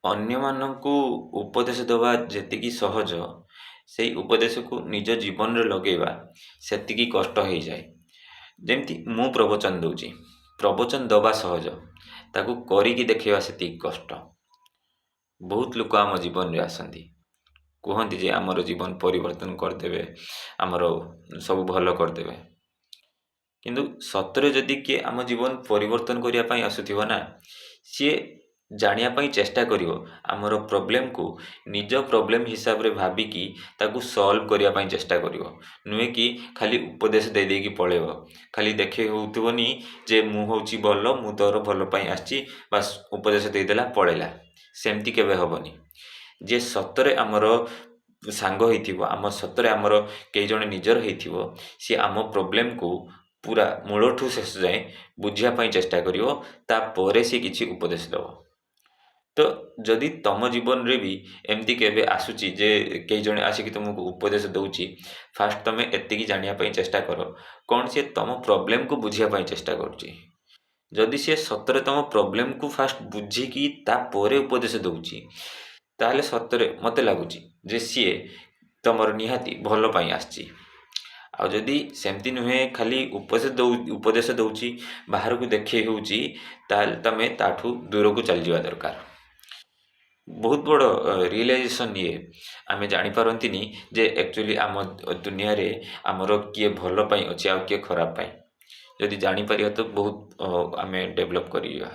ଅନ୍ୟମାନଙ୍କୁ ଉପଦେଶ ଦେବା ଯେତିକି ସହଜ, ସେଇ ଉପଦେଶକୁ ନିଜ ଜୀବନରେ ଲଗେଇବା ସେତିକି କଷ୍ଟ ହେଇଯାଏ। ଯେମିତି ମୁଁ ପ୍ରବଚନ ଦେଉଛି, ପ୍ରବଚନ ଦେବା ସହଜ, ତାକୁ କରିକି ଦେଖେଇବା ସେତିକି କଷ୍ଟ। ବହୁତ ଲୋକ ଆମ ଜୀବନରେ ଆସନ୍ତି, କୁହନ୍ତି ଯେ ଆମର ଜୀବନ ପରିବର୍ତ୍ତନ କରିଦେବେ, ଆମର ସବୁ ଭଲ କରିଦେବେ। କିନ୍ତୁ ସତରେ ଯଦି କିଏ ଆମ ଜୀବନ ପରିବର୍ତ୍ତନ କରିବା ପାଇଁ ଆସୁଥିବ ନା, ସିଏ ଜାଣିବା ପାଇଁ ଚେଷ୍ଟା କରିବ ଆମର ପ୍ରୋବ୍ଲେମକୁ ନିଜ ପ୍ରୋବ୍ଲେମ ହିସାବରେ ଭାବିକି ତାକୁ ସଲ୍ଭ କରିବା ପାଇଁ ଚେଷ୍ଟା କରିବ। ନୁହେଁ କି ଖାଲି ଉପଦେଶ ଦେଇ ଦେଇକି ପଳେଇବ, ଖାଲି ଦେଖେଇ ହେଉଥିବନି ଯେ ମୁଁ ହେଉଛି ଭଲ, ମୁଁ ତୋର ଭଲ ପାଇଁ ଆସିଛି, ବାସ୍ ଉପଦେଶ ଦେଇଦେଲା ପଳେଇଲା। ସେମିତି କେବେ ହେବନି। ଯିଏ ସତରେ ଆମର ସାଙ୍ଗ ହେଇଥିବ, ଆମ ସତରେ ଆମର କେହି ଜଣେ ନିଜର ହେଇଥିବ, ସିଏ ଆମ ପ୍ରୋବ୍ଲେମକୁ ପୁରା ମୂଳଠୁ ଶେଷ ଯାଏଁ ବୁଝିବା ପାଇଁ ଚେଷ୍ଟା କରିବ, ତାପରେ ସିଏ କିଛି ଉପଦେଶ ଦେବ। ତ ଯଦି ତମ ଜୀବନରେ ବି ଏମିତି କେବେ ଆସୁଛି ଯେ କେହି ଜଣେ ଆସିକି ତୁମକୁ ଉପଦେଶ ଦେଉଛି, ଫାଷ୍ଟ ତମେ ଏତିକି ଜାଣିବା ପାଇଁ ଚେଷ୍ଟା କର କ'ଣ ସିଏ ତମ ପ୍ରୋବ୍ଲେମକୁ ବୁଝିବା ପାଇଁ ଚେଷ୍ଟା କରୁଛି। ଯଦି ସିଏ ସତରେ ତମ ପ୍ରୋବ୍ଲେମକୁ ଫାଷ୍ଟ ବୁଝିକି ତାପରେ ଉପଦେଶ ଦେଉଛି, ତାହେଲେ ସତରେ ମୋତେ ଲାଗୁଛି ଯେ ସିଏ ତମର ନିହାତି ଭଲ ପାଇଁ ଆସିଛି। ଆଉ ଯଦି ସେମିତି ନୁହେଁ, ଖାଲି ଉପଦେଶ ଦେଉଛି, ବାହାରକୁ ଦେଖେଇ ହେଉଛି, ତାହେଲେ ତମେ ତାଠୁ ଦୂରକୁ ଚାଲିଯିବା ଦରକାର। ବହୁତ ବଡ଼ ରିଏଲାଇଜେସନ୍ ଇଏ, ଆମେ ଜାଣିପାରନ୍ତିନି ଯେ ଆକ୍ଚୁଆଲି ଆମ ଦୁନିଆରେ ଆମର କିଏ ଭଲ ପାଇଁ ଅଛି ଆଉ କିଏ ଖରାପ ପାଇଁ। ଯଦି ଜାଣିପାରିବା ତ ବହୁତ ଆମେ ଡେଭଲପ୍ କରିଯିବା।